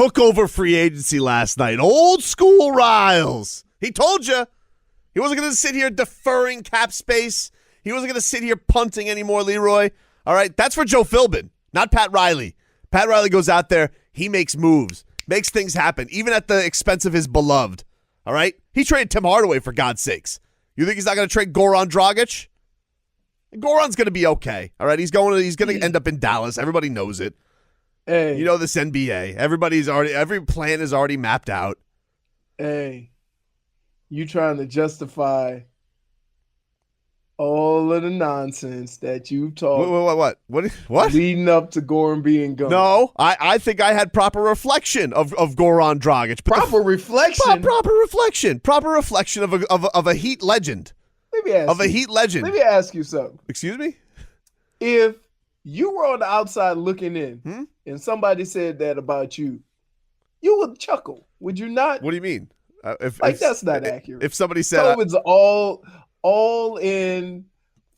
took over free agency last night. Old school Riles. He told you. He wasn't going to sit here deferring cap space. He wasn't going to sit here punting anymore, Leroy. All right, that's for Joe Philbin, not Pat Riley. Pat Riley goes out there. He makes moves, makes things happen, even at the expense of his beloved. All right? He traded Tim Hardaway, for God's sakes. You think he's not going to trade Goran Dragic? Goran's going to be okay. All right? He's going to end up in Dallas. Everybody knows it. Hey. You know this NBA. Every plan is already mapped out. Hey. You trying to justify all of the nonsense that you've talked What? leading up to Goran being gone. No, I think I had proper reflection of Goran Dragic. Proper reflection? Proper reflection of a Heat legend. Let me ask a Heat legend. Let me ask you something. Excuse me? If you were on the outside looking in and somebody said that about you, you would chuckle, would you not? What do you mean? That's not accurate. If somebody said Tobin's all in,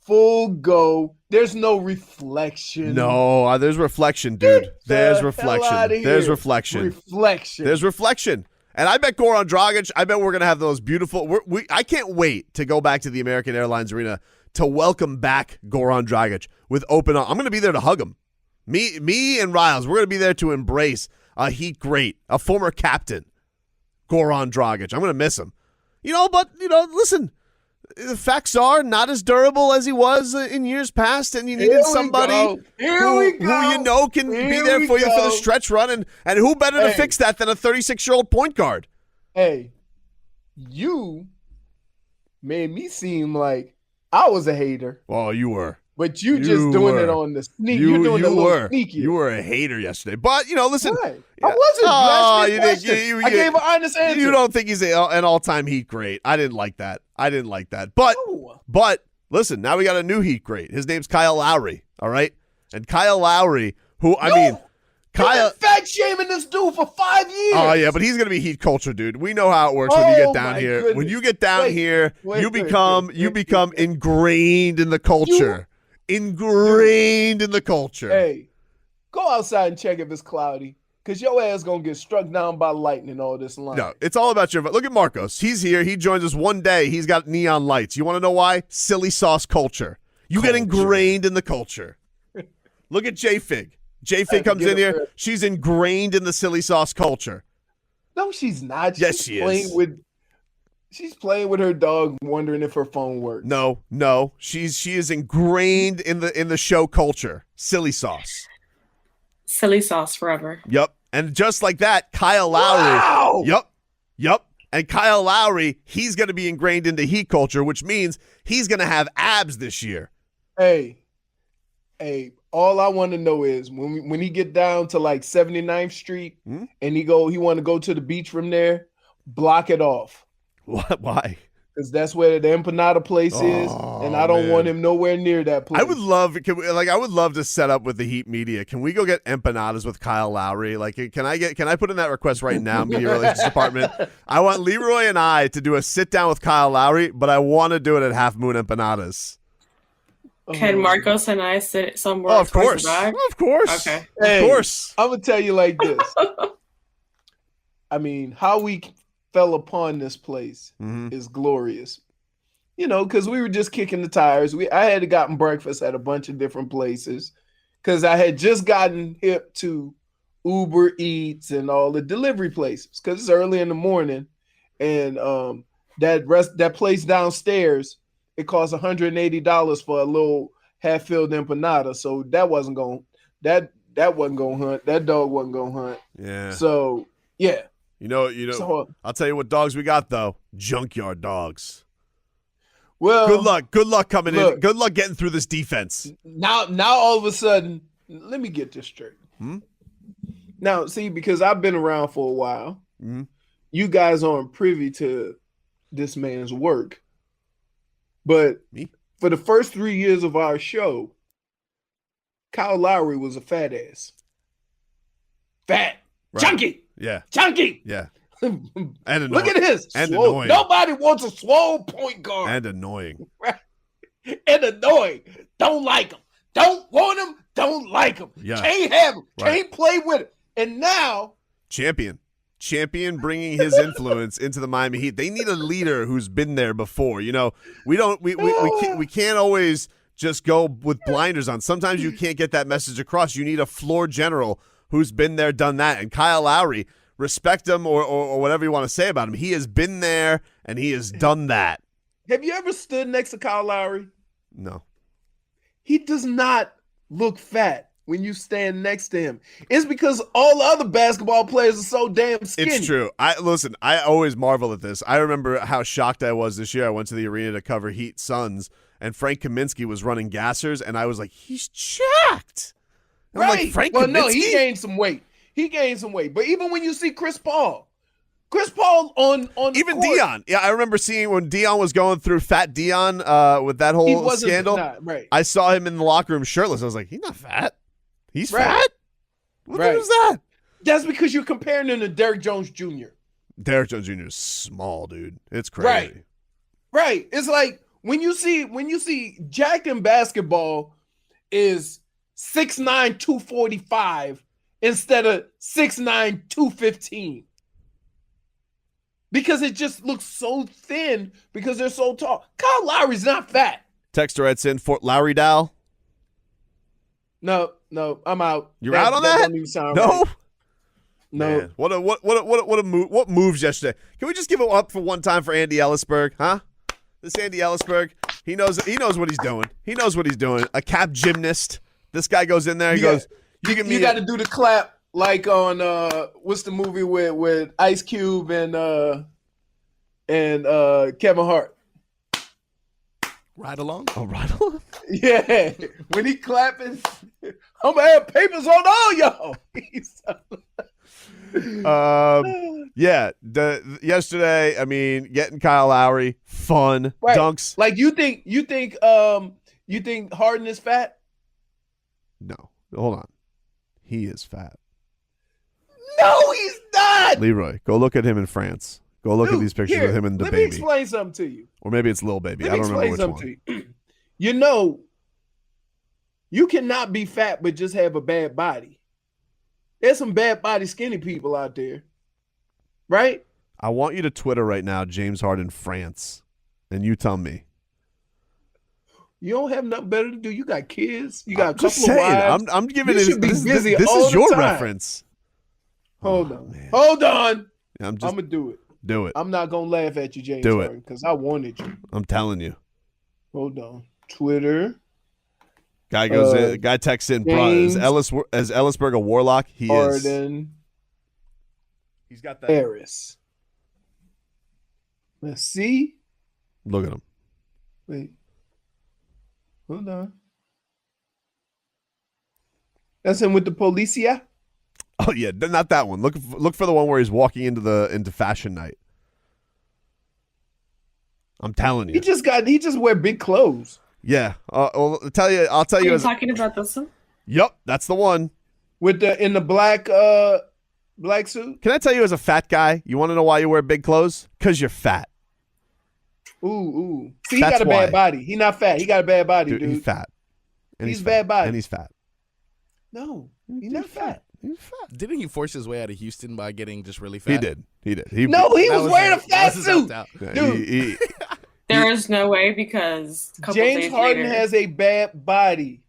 full go. There's no reflection. No, there's reflection, dude. There's reflection. There's reflection. There's reflection. And I bet Goran Dragic, I bet we're going to have those beautiful I can't wait to go back to the American Airlines Arena to welcome back Goran Dragic with open arms. I'm going to be there to hug him. Me and Riles, we're going to be there to embrace a Heat great, a former captain, Goran Dragic. I'm going to miss him. But listen, the facts are not as durable as he was in years past, and you needed somebody who can be there for you for the stretch run, and who better to fix that than a 36-year-old point guard? Hey, you made me seem like I was a hater. Well, you were. But you just doing it on the sneak. You're doing it a little sneaky. You were a hater yesterday. But, listen. Right. I wasn't. I gave an honest answer. You don't think he's an all-time Heat great. I didn't like that. But listen, now we got a new Heat great. His name's Kyle Lowry, all right? And Kyle Lowry, Kyle fat shaming this dude for 5 years. Oh, yeah, but he's going to be Heat culture, dude. We know how it works when you get down here. Goodness. When you get down here, you become ingrained in the culture. Ingrained in the culture. Hey, go outside and check if it's cloudy, because your ass going to get struck down by lightning all this line. No, it's all about your – look at Marcos. He's here. He joins us one day. He's got neon lights. You want to know why? Silly sauce culture. You get ingrained in the culture. Look at J-Fig. J-Fig comes in here. She's ingrained in the silly sauce culture. No, she's not. Yes, she is. She's playing with her dog, wondering if her phone works. No. She is ingrained in the show culture. Silly sauce. Silly sauce forever. Yep. And just like that, Kyle Lowry. Wow! Yep. And Kyle Lowry, he's going to be ingrained into Heat culture, which means he's going to have abs this year. Hey, all I want to know is when he get down to like 79th Street and he want to go to the beach from there, block it off. What? Why? Because that's where the empanada place is, and I don't want him nowhere near that place. I would love to set up with the Heat media. Can we go get empanadas with Kyle Lowry? Like, can I put in that request right now, media relations department? I want Leroy and I to do a sit down with Kyle Lowry, but I want to do it at Half Moon Empanadas. Can Marcos and I sit somewhere? Oh, of course. Of course. Okay. Hey, of course. I'm gonna tell you like this. I mean, how we fell upon this place is glorious. Because we were just kicking the tires. I had gotten breakfast at a bunch of different places because I had just gotten hip to Uber Eats and all the delivery places because it's early in the morning, and that place downstairs, it costs $180 for a little half-filled empanada. So that wasn't going that wasn't going to hunt. That dog wasn't going to hunt. Yeah. So yeah. So, I'll tell you what dogs we got though. Junkyard dogs. Well, good luck coming in. Good luck getting through this defense. Now all of a sudden, let me get this straight. Now, see, because I've been around for a while, you guys aren't privy to this man's work. But for the first 3 years of our show, Kyle Lowry was a fat ass. Fat. Right. Chunky. Yeah. Chunky. Yeah. And annoying. Look at this. And swole. annoying. Nobody wants a swole point guard. And annoying. Right. And annoying. Don't like him. Don't want him. Don't like him. Yeah. Can't have him. Right. Can't play with him. And now Champion bringing his influence into the Miami Heat. They need a leader who's been there before. You know, we can't always just go with blinders on. Sometimes you can't get that message across. You need a floor general who's been there, done that. And Kyle Lowry, respect him or whatever you want to say about him. He has been there and he has done that. Have you ever stood next to Kyle Lowry? No. He does not look fat when you stand next to him. It's because all the other basketball players are so damn skinny. It's true. I always marvel at this. I remember how shocked I was this year. I went to the arena to cover Heat Suns, and Frank Kaminsky was running gassers, and I was like, he's jacked. And right. I'm like, Frank well, Kaminsky? No, he gained some weight. But even when you see Chris Paul on even court, Dion. Yeah, I remember seeing when Dion was going through Fat Dion with that whole scandal. Right. I saw him in the locker room shirtless. I was like, he's not fat. He's right. fat? What the hell is that? That's because you're comparing him to Derrick Jones Jr. Derrick Jones Jr. is small, dude. It's crazy. Right. It's like when you see Jack in basketball is 6'9", 245 instead of 6'9", 215. Because it just looks so thin because they're so tall. Kyle Lowry's not fat. Texter writes in, Fort Lowry Dow. No, I'm out. You're out on that? Don't even sound no? Right. No. Man, what a move. What moves yesterday? Can we just give it up for one time for Andy Ellisberg, huh? This Andy Ellisberg, he knows what he's doing. He knows what he's doing. A cap gymnast. This guy goes in there, he goes, you got to do the clap like on what's the movie with Ice Cube and Kevin Hart? Ride along? Oh, ride along? Yeah. When he clapping, I'm gonna have papers on all y'all. Yesterday, I mean, getting Kyle Lowry, fun, right. dunks. Like you think Harden is fat? No. Hold on. He is fat. No, he's not. Leroy, go look at him in France. Go look at these pictures of him and the baby. Let me explain something to you. Or maybe it's Lil Baby. I don't remember which one. To you. You know, you cannot be fat but just have a bad body. There's some bad body skinny people out there. Right? I want you to Twitter right now, James Harden France, and you tell me. You don't have nothing better to do. You got kids. You got a couple just saying, of wives. I'm giving you it. Should be busy this all is your the time. reference. Hold on. Yeah, I'm gonna do it. Do it. I'm not gonna laugh at you, James. Do it because I wanted you. I'm telling you. Hold on. Twitter. Guy goes in. Guy texts in. Bro, is Ellisberg a warlock? He Harden is. He's got that. Harris. Let's see. Look at him. Wait. Hold on. That's him with the Policia? Oh yeah, not that one. Look for the one where he's walking into fashion night. I'm telling you. He just wear big clothes. Yeah. I'll tell you. Are you talking about this one? Yep, that's the one. In the black suit. Can I tell you, as a fat guy, you want to know why you wear big clothes? Because you're fat. Ooh. See, he got a bad body. He not fat. He got a bad body, dude. He's fat. And he's bad body. And he's fat. No, he's not fat. He's fat. Didn't he force his way out of Houston by getting just really fat? He did. He was wearing a fat suit. Dude. There is no way because James Harden has a bad body.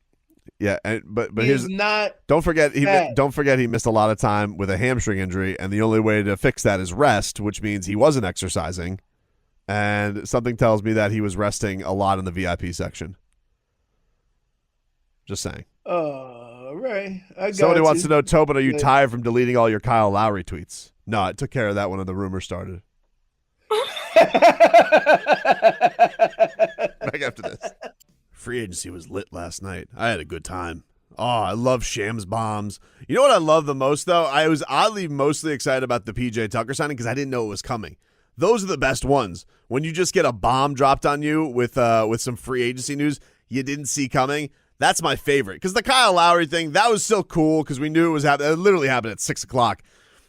Yeah, but he's not. Don't forget he missed a lot of time with a hamstring injury, and the only way to fix that is rest, which means he wasn't exercising. And something tells me that he was resting a lot in the VIP section. Just saying. Right. Somebody wants to know, Tobin, are you tired from deleting all your Kyle Lowry tweets? No, I took care of that when the rumor started. Back after this. Free agency was lit last night. I had a good time. Oh, I love Shams bombs. You know what I love the most, though? I was oddly mostly excited about the PJ Tucker signing because I didn't know it was coming. Those are the best ones. When you just get a bomb dropped on you with some free agency news you didn't see coming, that's my favorite. Because the Kyle Lowry thing, that was still cool because we knew it was happening. It literally happened at 6 o'clock.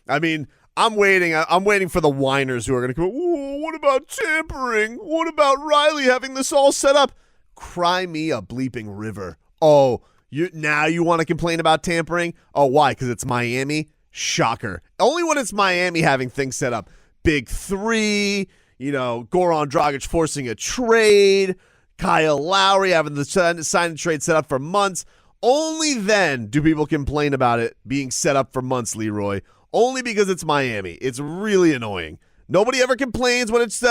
I mean, I'm waiting for the whiners who are going to come, oh, what about tampering? What about Riley having this all set up? Cry me a bleeping river. Oh, you want to complain about tampering? Oh, why? Because it's Miami? Shocker. Only when it's Miami having things set up. Big three, Goran Dragic forcing a trade, Kyle Lowry having the sign and trade set up for months. Only then do people complain about it being set up for months, Leroy. Only because it's Miami. It's really annoying. Nobody ever complains when it's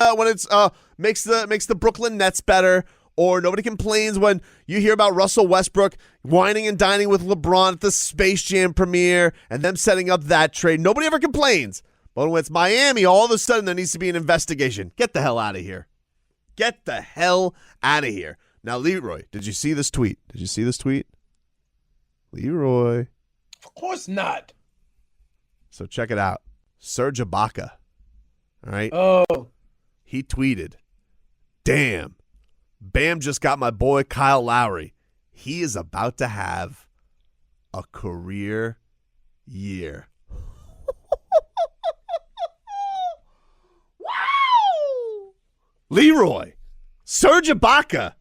makes the Brooklyn Nets better, or nobody complains when you hear about Russell Westbrook whining and dining with LeBron at the Space Jam premiere and them setting up that trade. Nobody ever complains. But when it's Miami, all of a sudden there needs to be an investigation. Get the hell out of here. Get the hell out of here. Now, Leroy, did you see this tweet? Leroy. Of course not. So check it out. Serge Ibaka. All right. Oh. He tweeted, "Damn, Bam just got my boy Kyle Lowry. He is about to have a career year." Wow! Leroy, Serge Ibaka,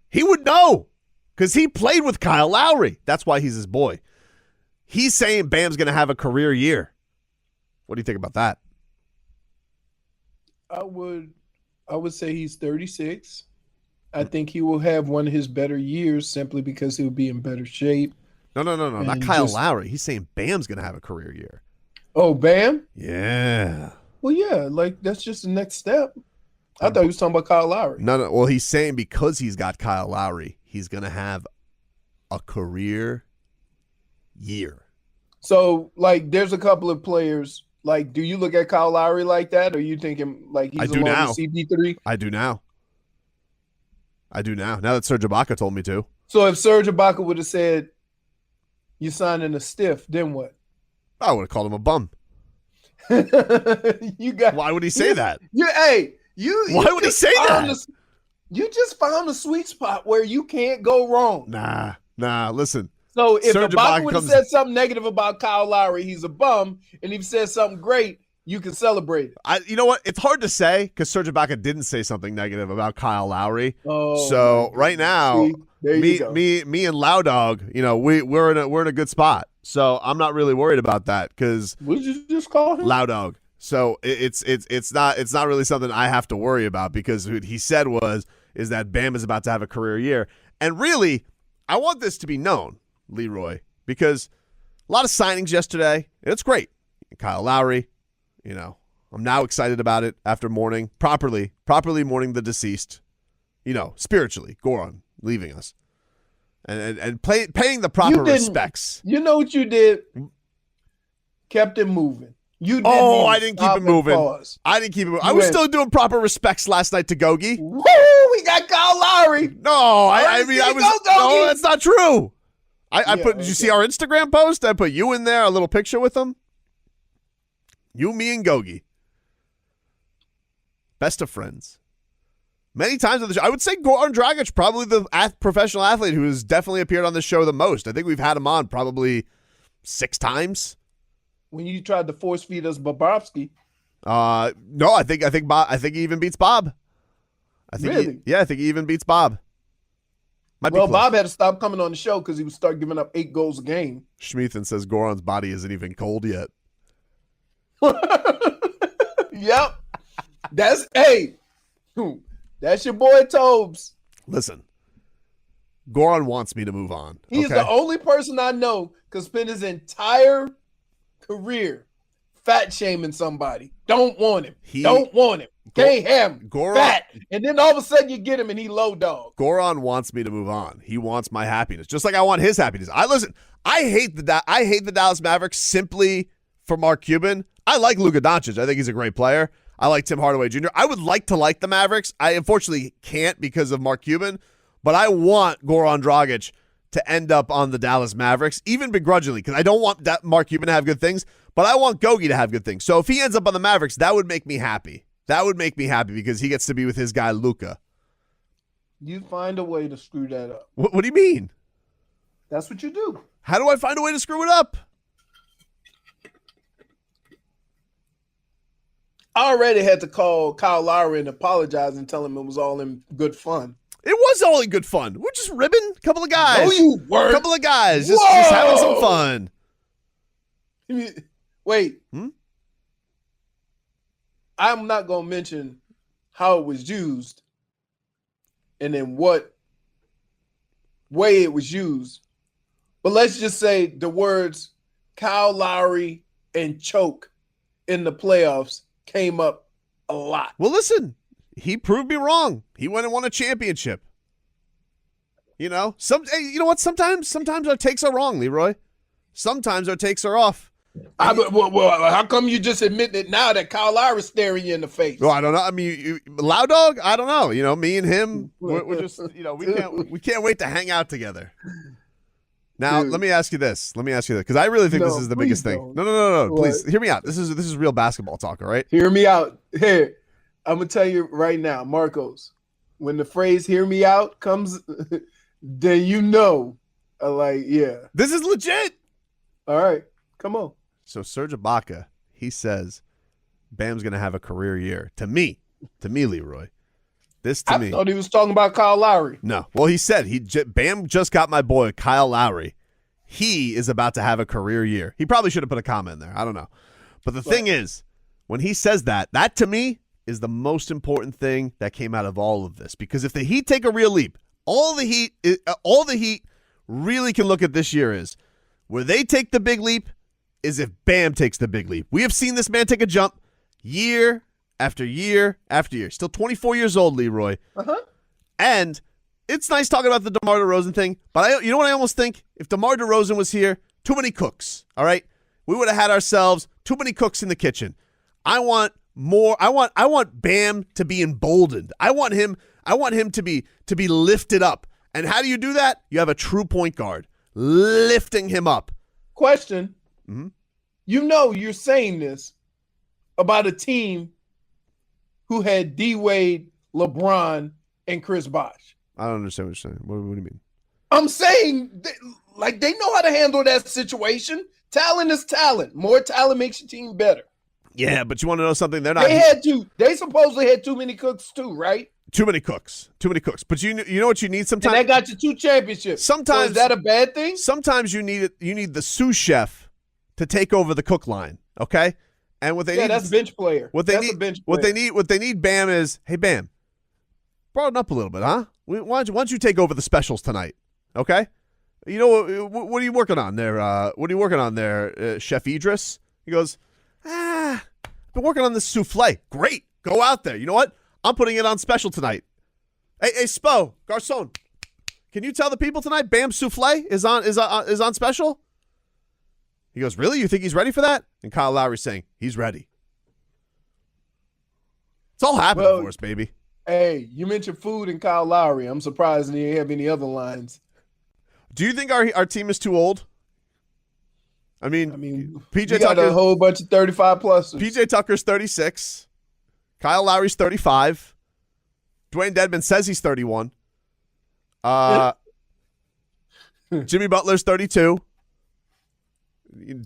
he would know because he played with Kyle Lowry. That's why he's his boy. He's saying Bam's going to have a career year. What do you think about that? I would say he's 36. I think he will have one of his better years simply because he'll be in better shape. No, not Kyle Lowry. He's saying Bam's going to have a career year. Oh, Bam? Yeah. Well, yeah, that's just the next step. I thought he was talking about Kyle Lowry. No. Well, he's saying because he's got Kyle Lowry, he's going to have a career year. So, there's a couple of players. Do you look at Kyle Lowry like that, or are you thinking he's along with CP3? I do now. Now that Serge Ibaka told me to. So if Serge Ibaka would have said, "You're signing a stiff," then what? I would have called him a bum. Why would he say that? Why would he say that? You just found a sweet spot where you can't go wrong. Nah. Listen. So if Ibaka would have said something negative about Kyle Lowry, he's a bum, and if he said something great, you can celebrate it. You know what? It's hard to say because Serge Ibaka didn't say something negative about Kyle Lowry. Oh, so right now, me and Low Dog, we're in a good spot. So I'm not really worried about that because what did you just call him? Low Dog. So it's not really something I have to worry about because what he said is that Bam is about to have a career year, and really, I want this to be known, Leroy, because a lot of signings yesterday. It's great. Kyle Lowry, I'm now excited about it after mourning, properly mourning the deceased, spiritually, Goran leaving us, and paying the proper respects. You know what you did? Kept it moving. I didn't keep it moving. I didn't keep it moving. I was still doing proper respects last night to Gogi. Woo! We got Kyle Lowry. No, I was. No, that's not true. Did you see our Instagram post? I put you in there, a little picture with him. You, me, and Gogi. Best of friends. Many times on the show. I would say Goran Dragic, probably the professional athlete who has definitely appeared on this show the most. I think we've had him on probably 6 times. When you tried to force feed us Bobrovsky. No, I think he even beats Bob. I think really? I think he even beats Bob. Bob had to stop coming on the show because he would start giving up 8 goals a game. Schmeathan says Goran's body isn't even cold yet. Yep. That's your boy Tobes. Listen, Goran wants me to move on. He's the only person I know could spend his entire career fat shaming somebody. Don't want him. Don't want him. Can't have him. Goran, fat. And then all of a sudden you get him and he low dog. Goran wants me to move on. He wants my happiness, just like I want his happiness. I hate the Dallas Mavericks simply for Mark Cuban. I like Luka Doncic. I think he's a great player. I like Tim Hardaway Jr. I would like to like the Mavericks. I unfortunately can't because of Mark Cuban, but I want Goran Dragic to end up on the Dallas Mavericks, even begrudgingly, because I don't want Mark Cuban to have good things, but I want Gogi to have good things. So if he ends up on the Mavericks, that would make me happy. That would make me happy because he gets to be with his guy, Luka. You find a way to screw that up. What do you mean? That's what you do. How do I find a way to screw it up? I already had to call Kyle Lowry and apologize and tell him it was all in good fun. It was all in good fun. We're just ribbing a couple of guys. No, you weren't. A couple of guys. Just having some fun. Wait. I'm not going to mention how it was used and in what way it was used. But let's just say the words Kyle Lowry and choke in the playoffs came up a lot. Well, listen, he proved me wrong. He went and won a championship. You know, you know what? Sometimes our takes are wrong, Leroy. Sometimes our takes are off. Well, how come you just admit it now that Kyle Lowry's staring you in the face? Well, I don't know. I mean, Loud Dog, I don't know. You know, me and him, we're just, you know, we can't wait to hang out together. Now, let me ask you this, because I really think this is the biggest thing. No. Please, hear me out. This is real basketball talk, all right? Hear me out. Here, I'm going to tell you right now, Marcos, when the phrase hear me out comes, then you know, yeah. This is legit. All right, come on. So Serge Ibaka, he says, Bam's going to have a career year. To me, Leroy. I thought he was talking about Kyle Lowry. No. Well, he said Bam just got my boy Kyle Lowry. He is about to have a career year. He probably should have put a comment in there. I don't know. But the thing is, when he says that to me is the most important thing that came out of all of this. Because if the Heat take a real leap, all the Heat really can look at this year is where they take the big leap is if Bam takes the big leap. We have seen this man take a jump year after year after year. Still 24 years old, Leroy. And it's nice talking about the DeMar DeRozan thing, but you know what I almost think? If DeMar DeRozan was here, too many cooks, all right? We would have had ourselves too many cooks in the kitchen. I want more. I want Bam to be emboldened. I want him to be lifted up. And how do you do that? You have a true point guard lifting him up. Question. You know you're saying this about a team who had D-Wade, LeBron, and Chris Bosh. I don't understand what you're saying. What do you mean? I'm saying, they know how to handle that situation. Talent is talent. More talent makes your team better. Yeah, but you want to know something? They supposedly had too many cooks too, right? Too many cooks. But you know what you need sometimes? And that got you 2 championships. Sometimes, so is that a bad thing? Sometimes you need the sous chef to take over the cook line, okay? And what they need, that's bench player. What they need, Bam is, hey Bam, broaden up a little bit, huh? Why don't you take over the specials tonight, okay? You know what are you working on there? Chef Idris? He goes, I've been working on this souffle. Great, go out there. You know what? I'm putting it on special tonight. Hey, Spo, Garcon, can you tell the people tonight Bam souffle is on special? He goes, really? You think he's ready for that? And Kyle Lowry's saying, he's ready. It's all happening for us, baby. Hey, you mentioned food and Kyle Lowry. I'm surprised he didn't have any other lines. Do you think our team is too old? I mean PJ got Tucker, a whole bunch of 35-pluses. PJ Tucker's 36. Kyle Lowry's 35. Dwayne Dedman says he's 31. Jimmy Butler's 32.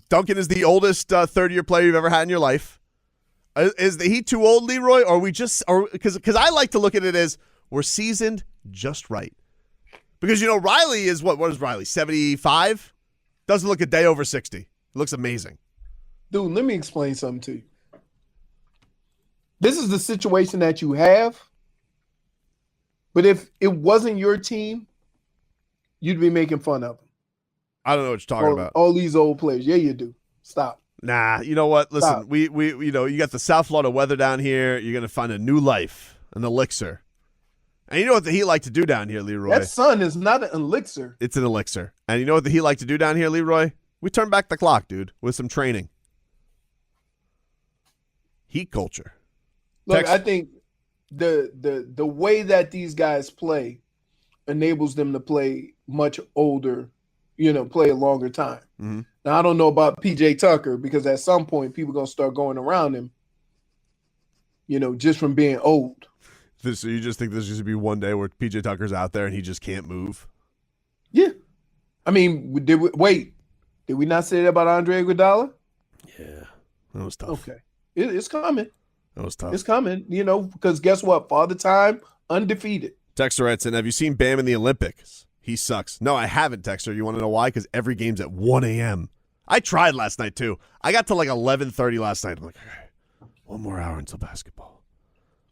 Duncan is the oldest third-year player you've ever had in your life. Is the Heat too old, Leroy, or because I like to look at it as we're seasoned just right. Because, Riley is what is Riley, 75? Doesn't look a day over 60. It looks amazing. Dude, let me explain something to you. This is the situation that you have, but if it wasn't your team, you'd be making fun of them. I don't know what you're talking about. All these old players. Yeah, you do. Stop. Nah, you know what? Listen, we you got the South Florida weather down here. You're going to find a new life, an elixir. And you know what the Heat like to do down here, Leroy? That sun is not an elixir. It's an elixir. And you know what the Heat like to do down here, Leroy? We turn back the clock, dude, with some training. Heat culture. Look, I think the way that these guys play enables them to play much older, play a longer time. Mm-hmm. Now, I don't know about PJ Tucker because at some point people are going to start going around him, just from being old. So you just think there's just going to be one day where PJ Tucker's out there and he just can't move? Yeah. I mean, did we not say that about Andre Iguodala? Yeah. That was tough. Okay. It's coming. That was tough. It's coming, because guess what? Father Time, undefeated. Texter writes in, have you seen Bam in the Olympics? He sucks. No, I haven't, Texter. You want to know why? Because every game's at 1 a.m. I tried last night too. I got to like 11:30 last night. I'm like, okay, 1 more hour until basketball.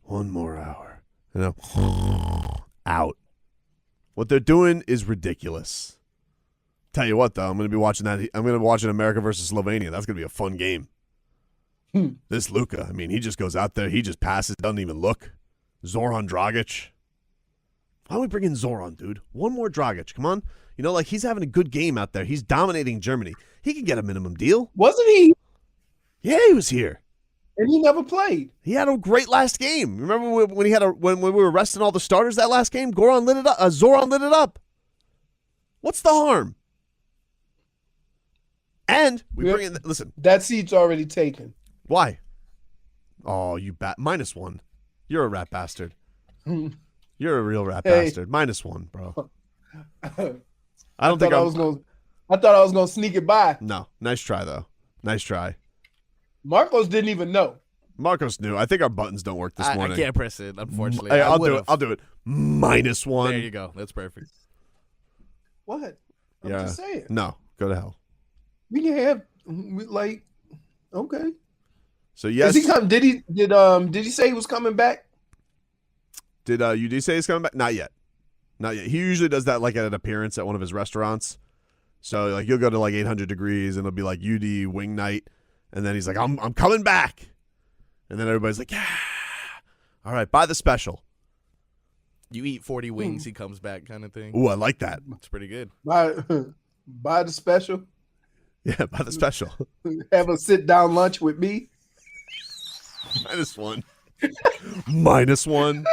1 more hour. You know, out. What they're doing is ridiculous. Tell you what, though, I'm going to be watching that. I'm going to be watching America versus Slovenia. That's going to be a fun game. This Luka, I mean, he just goes out there. He just passes, doesn't even look. Zoran Dragic. Why don't we bring in Zoran, dude? 1 more Dragic. Come on. You know, like he's having a good game out there. He's dominating Germany. He can get a minimum deal. Wasn't he? Yeah, he was here. And he never played. He had a great last game. Remember when he had when we were resting all the starters that last game? Zoran lit it up. What's the harm? And we bring in. Listen, that seat's already taken. Why? Oh, you -1. You're a rat bastard. You're a real rat bastard. -1, bro. I thought I was gonna sneak it by. No, nice try though. Nice try. Marcos didn't even know. Marcos knew. I think our buttons don't work this morning. I can't press it, unfortunately. I'll do it. I'll do it. -1. There you go. That's perfect. What? I'm just saying. No, go to hell. We can have okay. So yes. Is he come? Did he say he was coming back? Did UD say he's coming back? Not yet. Not yet. He usually does that like at an appearance at one of his restaurants. So like you'll go to like 800 Degrees and it'll be like UD wing night, and then he's like, I'm coming back, and then everybody's like, yeah, all right, buy the special. You eat 40 wings, he comes back, kind of thing. Ooh, I like that. It's pretty good. Buy the special. Yeah, buy the special. Have a sit down lunch with me. -1. -1.